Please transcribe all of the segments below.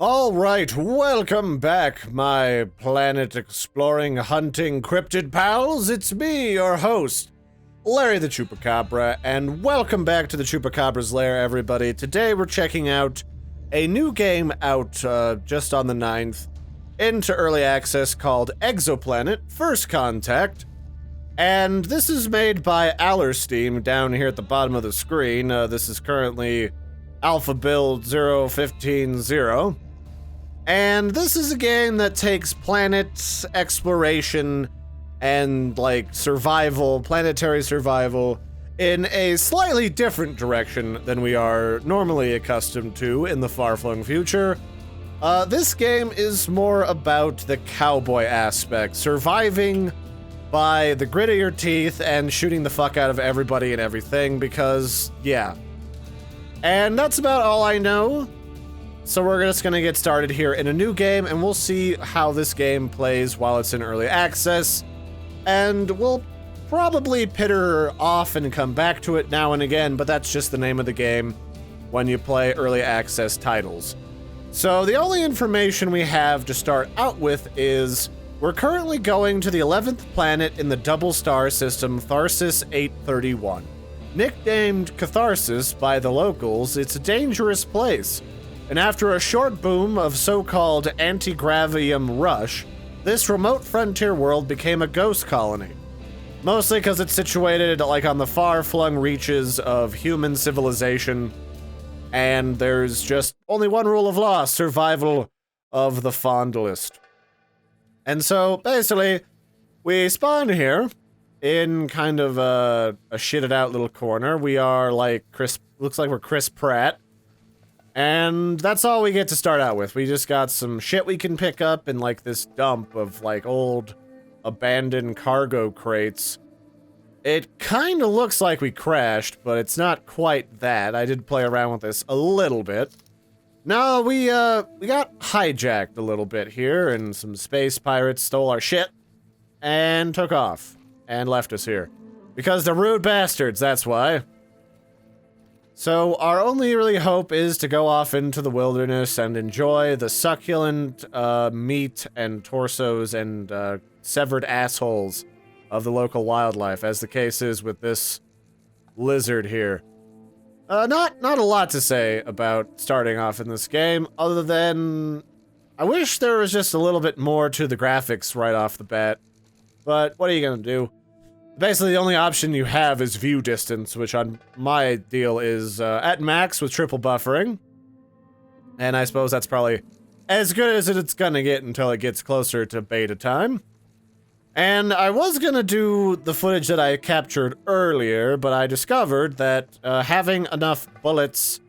Alright, welcome back, my planet-exploring, hunting cryptid pals. It's me, your host, Larry the Chupacabra, and welcome back to the Chupacabra's Lair, everybody. Today we're checking out a new game out just on the 9th into early access called Exoplanet, First Contact. And this is made by Allersteam down here at the bottom of the screen. This is currently Alpha Build 0150. And this is a game that takes planets exploration and like survival, planetary survival, in a slightly different direction than we are normally accustomed to in the far-flung future. This game is more about the cowboy aspect, surviving by the grit of your teeth and shooting the fuck out of everybody and everything, because, yeah. And that's about all I know. So we're just gonna get started here in a new game, and we'll see how this game plays while it's in early access. And we'll probably pitter off and come back to it now and again, but that's just the name of the game when you play early access titles. So the only information we have to start out with is we're currently going to the 11th planet in the double star system, Tharsis 831. Nicknamed Catharsis by the locals, it's a dangerous place. And after a short boom of so-called anti-gravium rush, this remote frontier world became a ghost colony. Mostly because it's situated like on the far-flung reaches of human civilization, and there's just only one rule of law: survival of the fondlest. And so, basically, we spawn here in kind of a shitted-out little corner. We are like looks like we're Chris Pratt. And that's all we get to start out with. We just got some shit we can pick up in like this dump of like old abandoned cargo crates. It kind of looks like we crashed, but it's not quite that. I did play around with this a little bit. No, we got hijacked a little bit here, and some space pirates stole our shit and took off and left us here. Because they're rude bastards, that's why. So our only really hope is to go off into the wilderness and enjoy the succulent meat and torsos and severed assholes of the local wildlife, as the case is with this lizard here. Not a lot to say about starting off in this game, other than I wish there was just a little bit more to the graphics right off the bat. But what are you gonna do? Basically, the only option you have is view distance, which on my deal is at max with triple buffering. And I suppose that's probably as good as it's gonna get until it gets closer to beta time. And I was gonna do the footage that I captured earlier, but I discovered that having enough bullets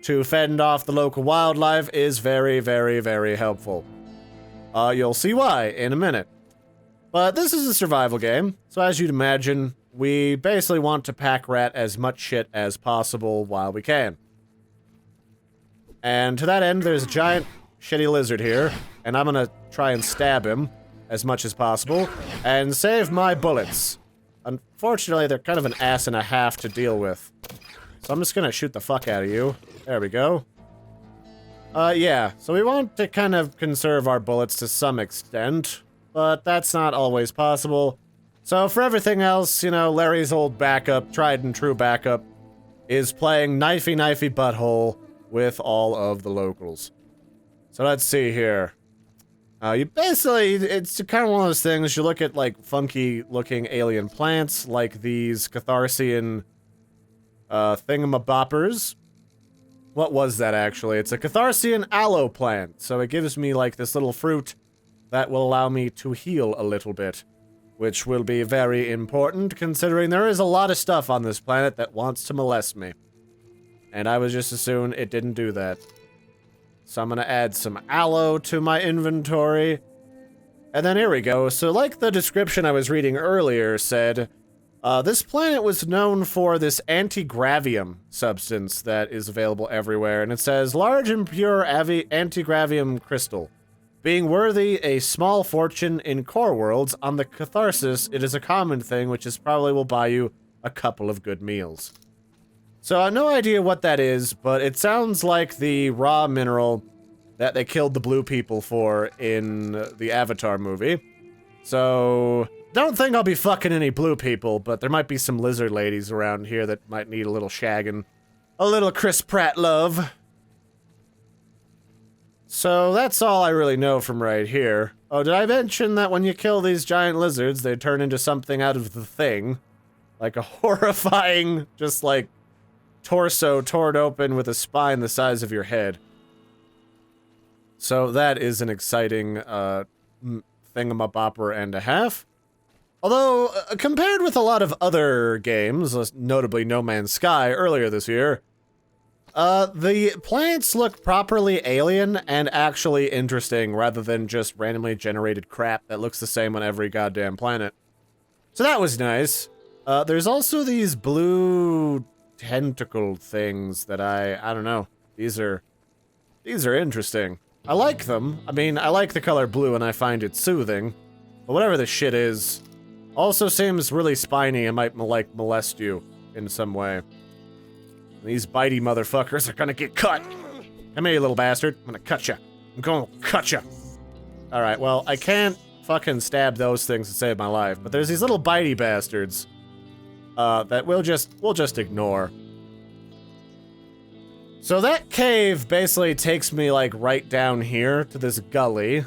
to fend off the local wildlife is very, very, very helpful. You'll see why in a minute. But this is a survival game, so as you'd imagine, we basically want to pack rat as much shit as possible while we can. And to that end, there's a giant shitty lizard here, and I'm gonna try and stab him as much as possible and save my bullets. Unfortunately, they're kind of an ass and a half to deal with. So I'm just gonna shoot the fuck out of you. There we go. Yeah, so we want to kind of conserve our bullets to some extent, but that's not always possible. So for everything else, you know, Larry's old backup, tried and true backup, is playing knifey butthole with all of the locals. So let's see here. You basically, it's kind of one of those things, you look at like funky looking alien plants, like these Catharsian thingamaboppers. What was that actually? It's a Catharsian aloe plant, so it gives me like this little fruit that will allow me to heal a little bit, which will be very important considering there is a lot of stuff on this planet that wants to molest me. And I was just assuming it didn't do that. So I'm gonna add some aloe to my inventory. And then here we go. So like the description I was reading earlier said, this planet was known for this anti-gravium substance that is available everywhere. And it says, large and pure anti-gravium crystal. Being worthy a small fortune in core worlds, on the Catharsis, it is a common thing, which is probably will buy you a couple of good meals. So I have no idea what that is, but it sounds like the raw mineral that they killed the blue people for in the Avatar movie. So, don't think I'll be fucking any blue people, but there might be some lizard ladies around here that might need a little shagging. A little Chris Pratt love. So that's all I really know from right here. Oh, did I mention that when you kill these giant lizards, they turn into something out of The Thing? Like a horrifying, just like, torso torn open with a spine the size of your head. So that is an exciting, thingamabopper and a half. Although, compared with a lot of other games, notably No Man's Sky earlier this year, the planets look properly alien and actually interesting rather than just randomly generated crap that looks the same on every goddamn planet. So that was nice. There's also these blue tentacle things that I don't know. These are interesting. I like them. I mean, I like the color blue and I find it soothing. But whatever this shit is, also seems really spiny and might, like, molest you in some way. These bitey motherfuckers are gonna get cut. Come here, you little bastard. I'm gonna cut you. I'm gonna cut you. Alright, well, I can't fucking stab those things to save my life, but there's these little bitey bastards that we'll just ignore. So that cave basically takes me, like, right down here to this gully.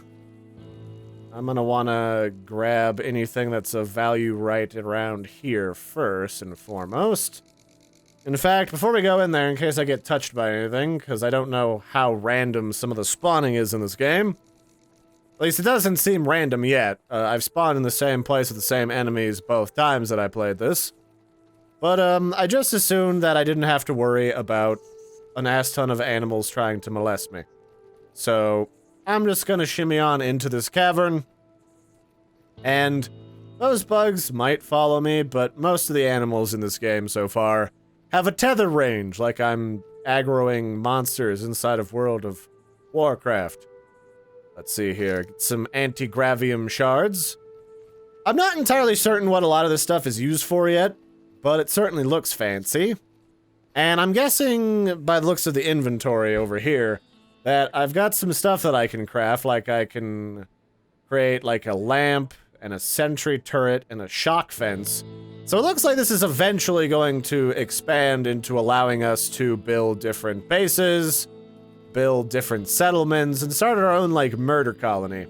I'm gonna wanna grab anything that's of value right around here first and foremost. In fact, before we go in there, in case I get touched by anything, because I don't know how random some of the spawning is in this game. At least it doesn't seem random yet. I've spawned in the same place with the same enemies both times that I played this. But, I just assumed that I didn't have to worry about an ass ton of animals trying to molest me. So, I'm just gonna shimmy on into this cavern. And those bugs might follow me, but most of the animals in this game so far have a tether range, like I'm aggroing monsters inside of World of Warcraft. Let's see here. Get some anti-gravium shards. I'm not entirely certain what a lot of this stuff is used for yet, but it certainly looks fancy. And I'm guessing, by the looks of the inventory over here, that I've got some stuff that I can craft, like I can create like a lamp and a sentry turret and a shock fence. So it looks like this is eventually going to expand into allowing us to build different bases, build different settlements, and start our own, like, murder colony.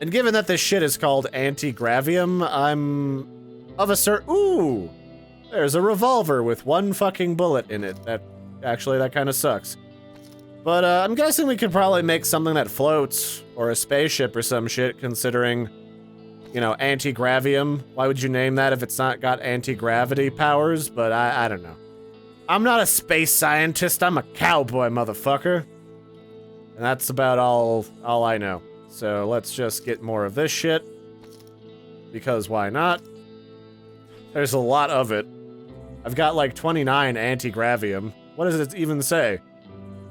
And given that this shit is called anti-gravium, I'm of a certain— ooh! There's a revolver with one fucking bullet in it. That kind of sucks. But, I'm guessing we could probably make something that floats, or a spaceship or some shit, considering, you know, anti-gravium. Why would you name that if it's not got anti-gravity powers? But I don't know. I'm not a space scientist, I'm a cowboy, motherfucker. And that's about all I know. So let's just get more of this shit. Because why not? There's a lot of it. I've got like 29 anti-gravium. What does it even say?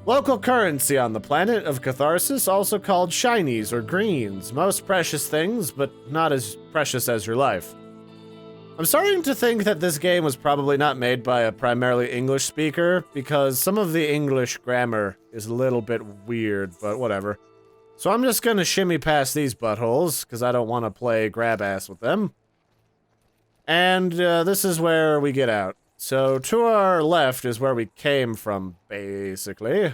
Local currency on the planet of Catharsis, also called shinies or greens. Most precious things, but not as precious as your life. I'm starting to think that this game was probably not made by a primarily English speaker, because some of the English grammar is a little bit weird, but whatever. So I'm just gonna shimmy past these buttholes, because I don't want to play grab ass with them. And this is where we get out. So to our left is where we came from, basically.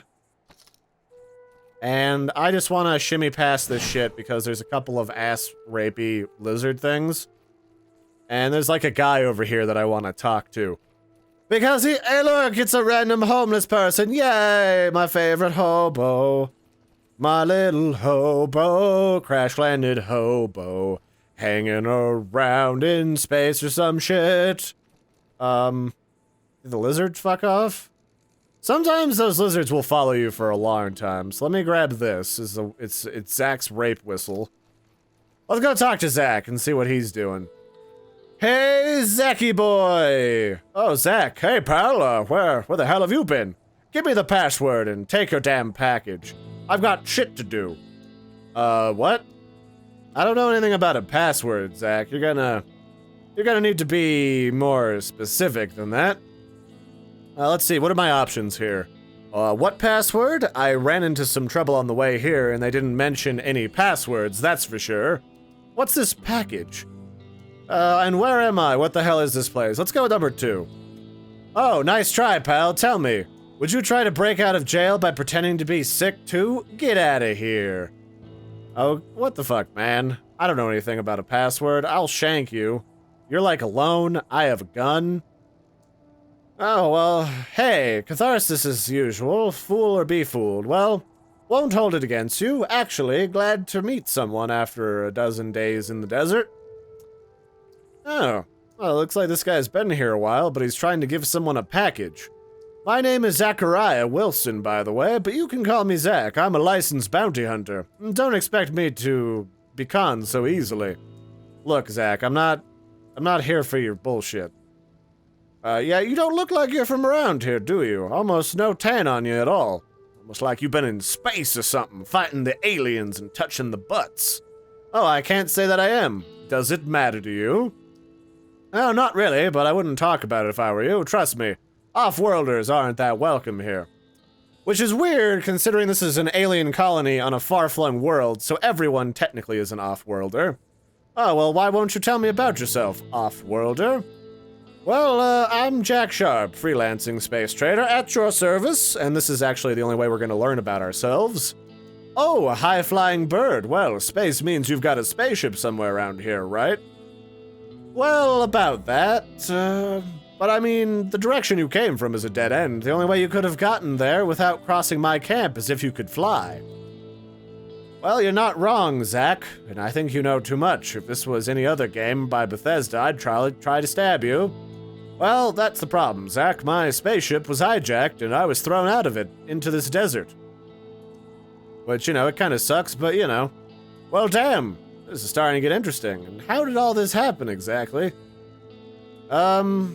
And I just want to shimmy past this shit because there's a couple of ass-rapey lizard things. And there's like a guy over here that I want to talk to. Because hey look, it's a random homeless person. Yay, my favorite hobo. My little hobo, crash-landed hobo. Hanging around in space or some shit. Did the lizards fuck off? Sometimes those lizards will follow you for a long time, so let me grab this. It's Zach's rape whistle. Let's go talk to Zach and see what he's doing. Hey, Zachy boy! Oh, Zach, hey pal, where the hell have you been? Give me the password and take your damn package. I've got shit to do. What? I don't know anything about a password, Zach. You're gonna need to be more specific than that. Let's see, what are my options here? What password? I ran into some trouble on the way here, and they didn't mention any passwords, that's for sure. What's this package? And where am I? What the hell is this place? Let's go with number 2. Oh, nice try, pal. Tell me, would you try to break out of jail by pretending to be sick too? Get out of here. Oh, what the fuck, man? I don't know anything about a password. I'll shank you. You're like alone. I have a gun. Oh, well, hey, catharsis as usual. Fool or be fooled. Well, won't hold it against you. Actually, glad to meet someone after a dozen days in the desert. Oh, well, looks like this guy's been here a while, but he's trying to give someone a package. My name is Zachariah Wilson, by the way, but you can call me Zach. I'm a licensed bounty hunter. Don't expect me to be conned so easily. Look, Zach, I'm not here for your bullshit. Yeah, you don't look like you're from around here, do you? Almost no tan on you at all. Almost like you've been in space or something, fighting the aliens and touching the butts. Oh, I can't say that I am. Does it matter to you? No, not really, but I wouldn't talk about it if I were you. Trust me, off-worlders aren't that welcome here. Which is weird, considering this is an alien colony on a far-flung world, so everyone technically is an off-worlder. Oh, well, why won't you tell me about yourself, off-worlder? Well, I'm Jack Sharp, freelancing space trader, at your service, and this is actually the only way we're going to learn about ourselves. Oh, a high-flying bird. Well, space means you've got a spaceship somewhere around here, right? Well, about that, but I mean, the direction you came from is a dead end. The only way you could have gotten there without crossing my camp is if you could fly. Well, you're not wrong, Zach, and I think you know too much. If this was any other game by Bethesda, I'd try to stab you. Well, that's the problem, Zach. My spaceship was hijacked, and I was thrown out of it, into this desert. Which, you know, it kind of sucks, but, you know. Well, damn, this is starting to get interesting. And how did all this happen, exactly? Fuck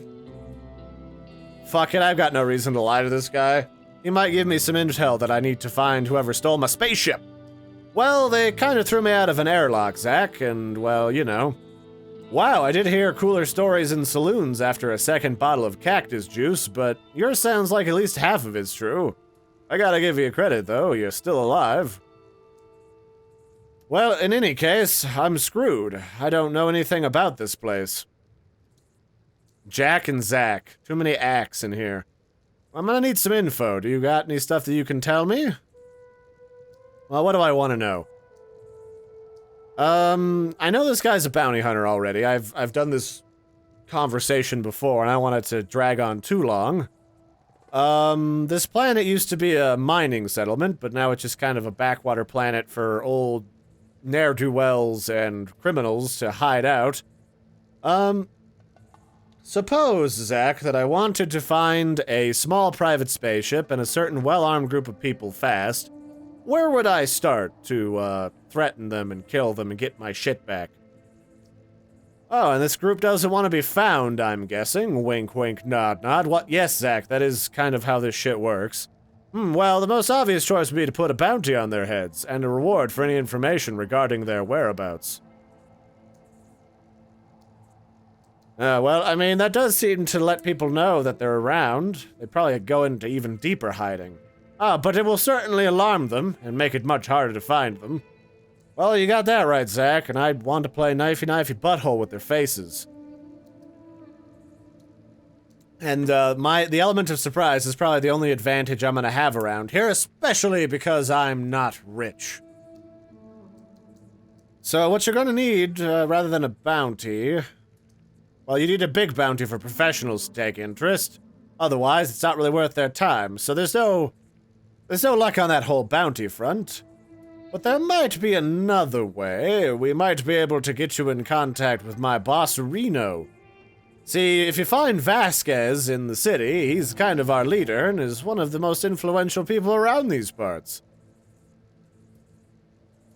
it, I've got no reason to lie to this guy. He might give me some intel that I need to find whoever stole my spaceship. Well, they kind of threw me out of an airlock, Zach, and, well, you know. Wow, I did hear cooler stories in saloons after a second bottle of cactus juice, but yours sounds like at least half of it's true. I gotta give you credit, though. You're still alive. Well, in any case, I'm screwed. I don't know anything about this place. Jack and Zach. Too many acts in here. I'm gonna need some info. Do you got any stuff that you can tell me? Well, what do I want to know? I know this guy's a bounty hunter already. I've done this conversation before, and I don't want it to drag on too long. This planet used to be a mining settlement, but now it's just kind of a backwater planet for old ne'er-do-wells and criminals to hide out. Suppose, Zach, that I wanted to find a small private spaceship and a certain well-armed group of people fast. Where would I start to, threaten them and kill them and get my shit back? Oh, and this group doesn't want to be found, I'm guessing. Wink, wink, nod, nod. What? Yes, Zach, that is kind of how this shit works. Well, the most obvious choice would be to put a bounty on their heads, and a reward for any information regarding their whereabouts. Well, I mean, that does seem to let people know that they're around. They'd probably go into even deeper hiding. But it will certainly alarm them, and make it much harder to find them. Well, you got that right, Zach, and I'd want to play knifey-knifey butthole with their faces. And, the element of surprise is probably the only advantage I'm gonna have around here, especially because I'm not rich. So what you're gonna need, rather than a bounty... Well, you need a big bounty for professionals to take interest. Otherwise, it's not really worth their time, so there's no luck on that whole bounty front. But there might be another way. We might be able to get you in contact with my boss, Reno. See, if you find Vasquez in the city, he's kind of our leader and is one of the most influential people around these parts.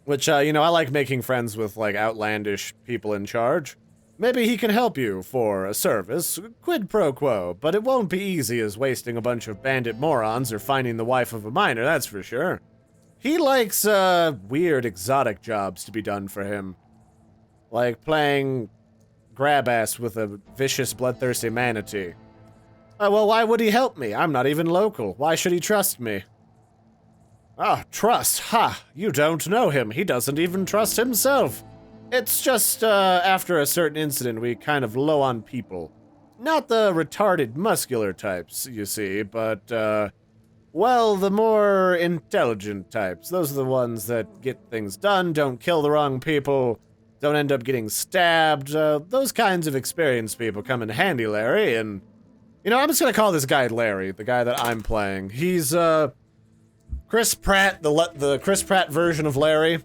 Which, you know, I like making friends with, like, outlandish people in charge. Maybe he can help you for a service, quid pro quo, but it won't be easy as wasting a bunch of bandit morons or finding the wife of a miner, that's for sure. He likes, weird exotic jobs to be done for him. Like playing grab-ass with a vicious, bloodthirsty manatee. Well, why would he help me? I'm not even local. Why should he trust me? Ah, trust. Ha! You don't know him. He doesn't even trust himself. It's just, after a certain incident, we kind of low on people. Not the retarded muscular types, you see, but, well, the more intelligent types. Those are the ones that get things done, don't kill the wrong people, don't end up getting stabbed. Those kinds of experienced people come in handy, Larry, and... You know, I'm just gonna call this guy Larry, the guy that I'm playing. He's, Chris Pratt, the Chris Pratt version of Larry.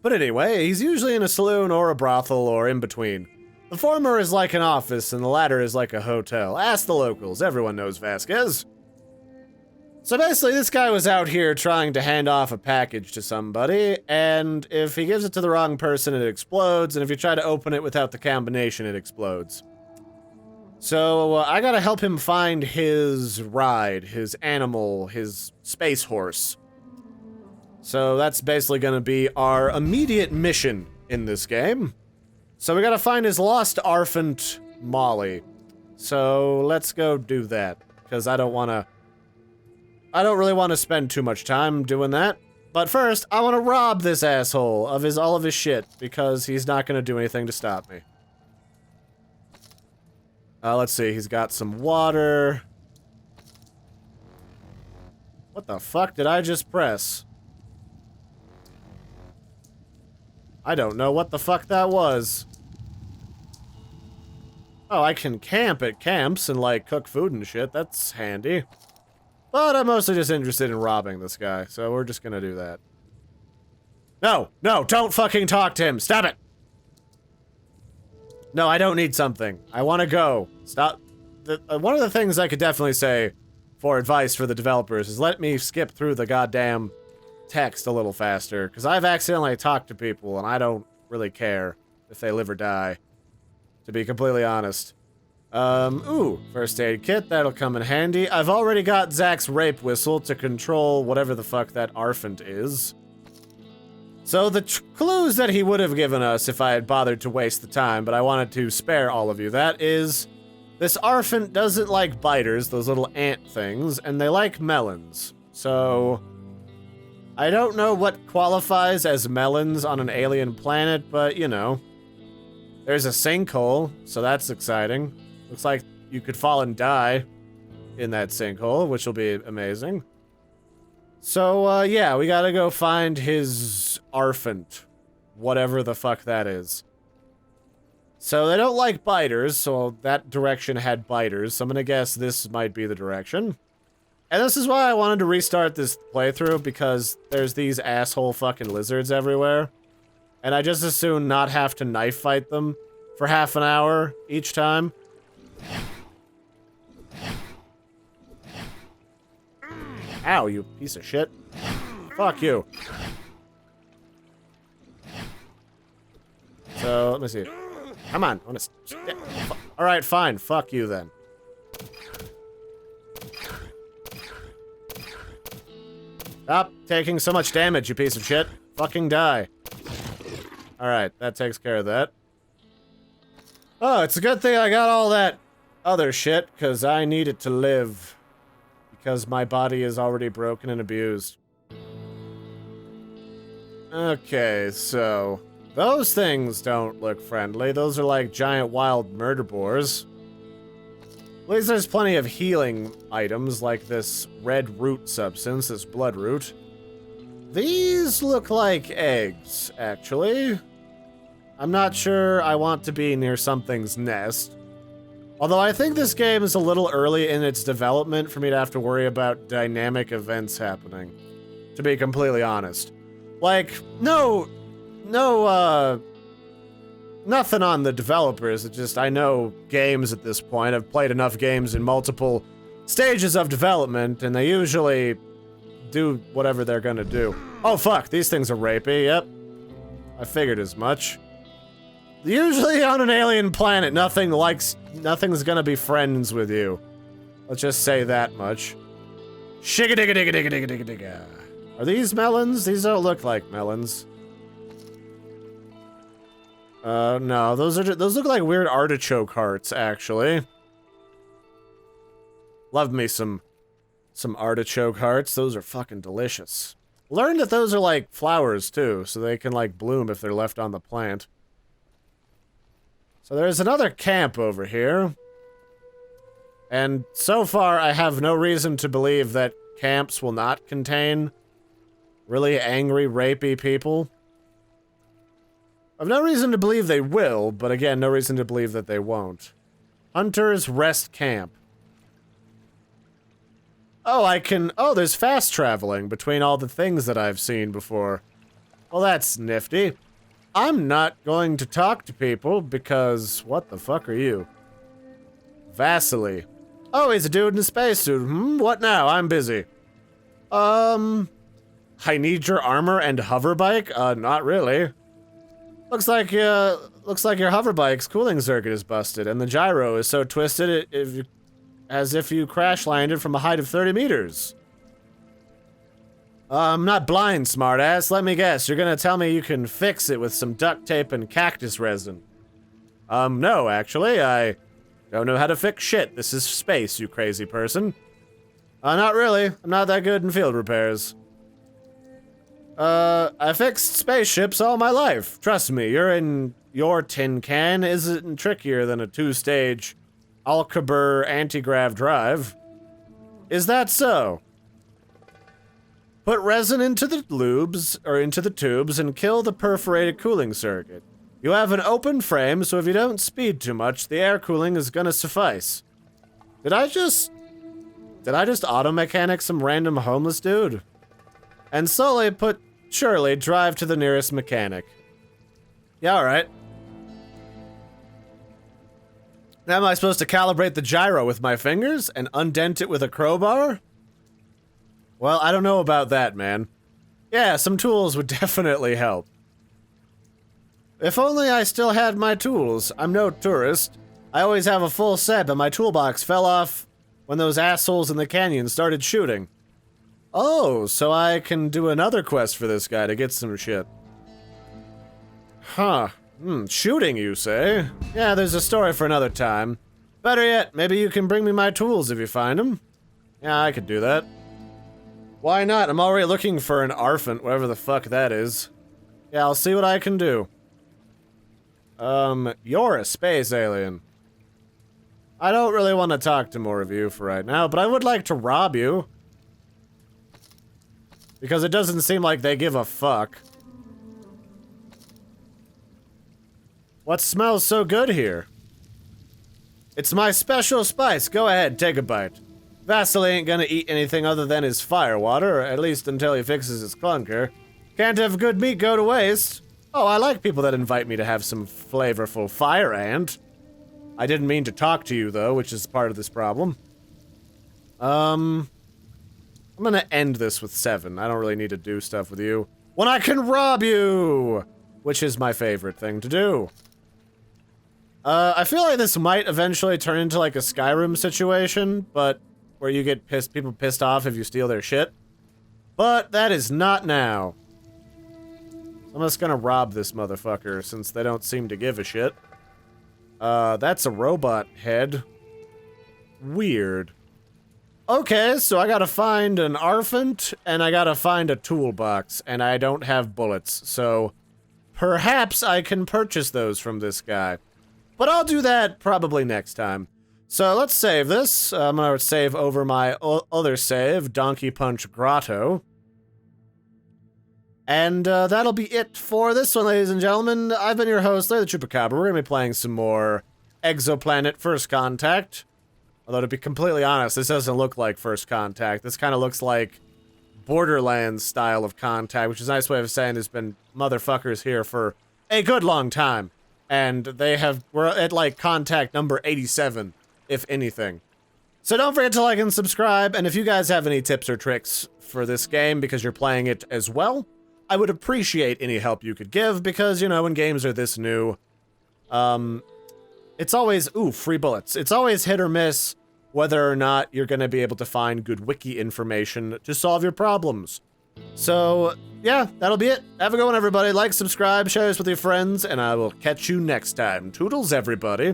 But anyway, he's usually in a saloon or a brothel or in between. The former is like an office and the latter is like a hotel. Ask the locals, everyone knows Vasquez. So basically, this guy was out here trying to hand off a package to somebody, and if he gives it to the wrong person, it explodes, and if you try to open it without the combination, it explodes. So, I gotta help him find his ride, his animal, his space horse. So that's basically gonna be our immediate mission in this game. So we gotta find his lost arfant, Molly. So let's go do that, because I don't really wanna spend too much time doing that. But first, I wanna rob this asshole of all of his shit, because he's not gonna do anything to stop me. Let's see, he's got some water. What the fuck did I just press? I don't know what the fuck that was. Oh, I can camp at camps and, like, cook food and shit. That's handy. But I'm mostly just interested in robbing this guy, so we're just gonna do that. No, don't fucking talk to him. Stop it. No, I don't need something. I want to go. Stop. One of the things I could definitely say for advice for the developers is let me skip through the goddamn text a little faster, because I've accidentally talked to people and I don't really care if they live or die, to be completely honest. Ooh, first aid kit, that'll come in handy. I've already got Zach's rape whistle to control whatever the fuck that arfant is. So the clues that he would have given us if I had bothered to waste the time, but I wanted to spare all of you, that is, this arfant doesn't like biters, those little ant things, and they like melons. So, I don't know what qualifies as melons on an alien planet, but you know. There's a sinkhole, so that's exciting. Looks like you could fall and die in that sinkhole, which will be amazing. So, yeah, we gotta go find his arfant. Whatever the fuck that is. So, they don't like biters, so that direction had biters, so I'm gonna guess this might be the direction. And this is why I wanted to restart this playthrough, because there's these asshole fucking lizards everywhere. And I just as soon not have to knife fight them for half an hour each time. Ow, you piece of shit. Fuck you. So, let me see. Come on. Alright, fine. Fuck you then. Stop taking so much damage, you piece of shit. Fucking die. Alright, that takes care of that. Oh, it's a good thing I got all that other shit, because I need it to live. Because my body is already broken and abused. Okay, so... those things don't look friendly. Those are like giant wild murder boars. At least there's plenty of healing items, like this red root substance, this blood root. These look like eggs, actually. I'm not sure I want to be near something's nest. Although I think this game is a little early in its development for me to have to worry about dynamic events happening. To be completely honest. Like, nothing on the developers, it's just I know games at this point. I've played enough games in multiple stages of development, and they usually do whatever they're gonna do. Oh fuck, these things are rapey, yep. I figured as much. Usually on an alien planet, nothing's gonna be friends with you. Let's just say that much. Shigga-digga-digga-digga-digga-digga-digga. Are these melons? These don't look like melons. No, those look like weird artichoke hearts, actually. Love me some artichoke hearts. Those are fucking delicious. Learned that those are like flowers too, so they can like bloom if they're left on the plant. So there's another camp over here. And so far I have no reason to believe that camps will not contain really angry, rapey people. I've no reason to believe they will, but again, no reason to believe that they won't. Hunter's Rest Camp. Oh, there's fast traveling between all the things that I've seen before. Well, that's nifty. I'm not going to talk to people because what the fuck are you? Vasily. Oh, he's a dude in a spacesuit. What now? I'm busy. I need your armor and hover bike? Not really. Looks like your hover bike's cooling circuit is busted, and the gyro is so twisted as if you crash landed from a height of 30 meters. I'm not blind, smartass. Let me guess. You're gonna tell me you can fix it with some duct tape and cactus resin. No, actually, I don't know how to fix shit. This is space, you crazy person. Not really. I'm not that good in field repairs. I fixed spaceships all my life. Trust me, your tin can isn't trickier than a 2-stage Alcubur anti-grav drive. Is that so? Put resin into the lubes, or into the tubes, and kill the perforated cooling circuit. You have an open frame, so if you don't speed too much, the air cooling is gonna suffice. Did I just auto-mechanic some random homeless dude? And slowly surely drive to the nearest mechanic. Yeah, alright. Now am I supposed to calibrate the gyro with my fingers and undent it with a crowbar? Well, I don't know about that, man. Yeah, some tools would definitely help. If only I still had my tools. I'm no tourist. I always have a full set, but my toolbox fell off when those assholes in the canyon started shooting. Oh, so I can do another quest for this guy to get some shit. Huh. Shooting, you say? Yeah, there's a story for another time. Better yet, maybe you can bring me my tools if you find them. Yeah, I could do that. Why not? I'm already looking for an arfant, whatever the fuck that is. Yeah, I'll see what I can do. You're a space alien. I don't really want to talk to more of you for right now, but I would like to rob you. Because it doesn't seem like they give a fuck. What smells so good here? It's my special spice. Go ahead, take a bite. Vasily ain't gonna eat anything other than his firewater, at least until he fixes his clunker. Can't have good meat go to waste. Oh, I like people that invite me to have some flavorful fire ant. I didn't mean to talk to you, though, which is part of this problem. I'm gonna end this with 7. I don't really need to do stuff with you. When I can rob you! Which is my favorite thing to do. I feel like this might eventually turn into like a Skyrim situation, but where you get people pissed off if you steal their shit. But that is not now. I'm just gonna rob this motherfucker since they don't seem to give a shit. That's a robot head. Weird. Okay, so I gotta find an arfant, and I gotta find a toolbox, and I don't have bullets, so perhaps I can purchase those from this guy. But I'll do that probably next time. So let's save this. I'm gonna save over my other save, Donkey Punch Grotto. And that'll be it for this one, ladies and gentlemen. I've been your host, Larry the Chupacabra. We're gonna be playing some more Exoplanet First Contact. Although, to be completely honest, this doesn't look like First Contact. This kind of looks like Borderlands style of Contact, which is a nice way of saying there's been motherfuckers here for a good long time. And we're at like Contact number 87, if anything. So don't forget to like and subscribe, and if you guys have any tips or tricks for this game because you're playing it as well, I would appreciate any help you could give, because, you know, when games are this new, it's always, free bullets. It's always hit or miss whether or not you're gonna be able to find good wiki information to solve your problems. So, yeah, that'll be it. Have a good one, everybody. Like, subscribe, share this with your friends, and I will catch you next time. Toodles, everybody.